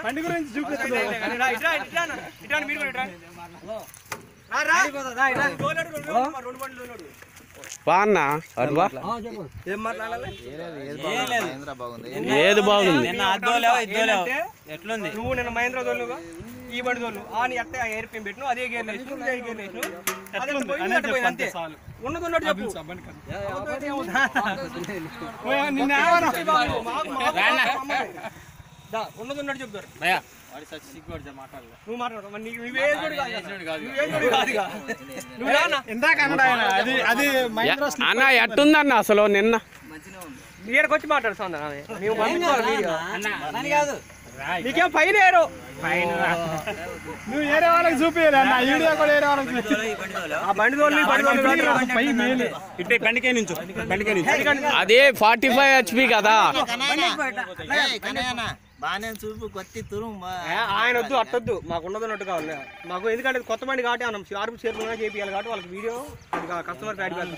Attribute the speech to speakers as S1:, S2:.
S1: బండి గురించి చూపిస్తాను.
S2: బాగున్నా
S1: ఏం మాట్లాడాలి?
S2: ఏది బాగుంది?
S1: ఎట్లుంది? నువ్వు నిన్న మహేంద్ర తోలుగా ఈ బండి తోలు అని అట్టే ఎయిర్ పిన్ పెట్టిను, అదే గేర్ వేసు, ఇదే గేర్ వేసు, అంతే. ఉన్నది ఉన్నట్టు చెప్పు. ఉన్నది ఉన్నట్టు చెప్తారు. నువ్వు మాట్లాడు.
S2: అన్న ఎట్టుందన్న అసలు నిన్న
S1: ఇక్కడికి వచ్చి మాట్లాడుతుంది. నీకేం ఫైన్ ఏరు, నువ్వు ఏరే వాళ్ళకి చూపించాలి అన్న. వీడియో కూడా ఏరే వాళ్ళకి
S2: అదే 45 HP కదా.
S1: ఆయన వద్దు, అట్టొద్దు. మాకు ఉన్నదన్నట్టు కావాలి మాకు. ఎందుకంటే కొత్త బండి కాబట్టి మనం షార్ప్ చేరుకున్నా చేయాలి కాబట్టి వాళ్ళకి వీడియో కస్టమర్ ప్యాడ్ కాదు.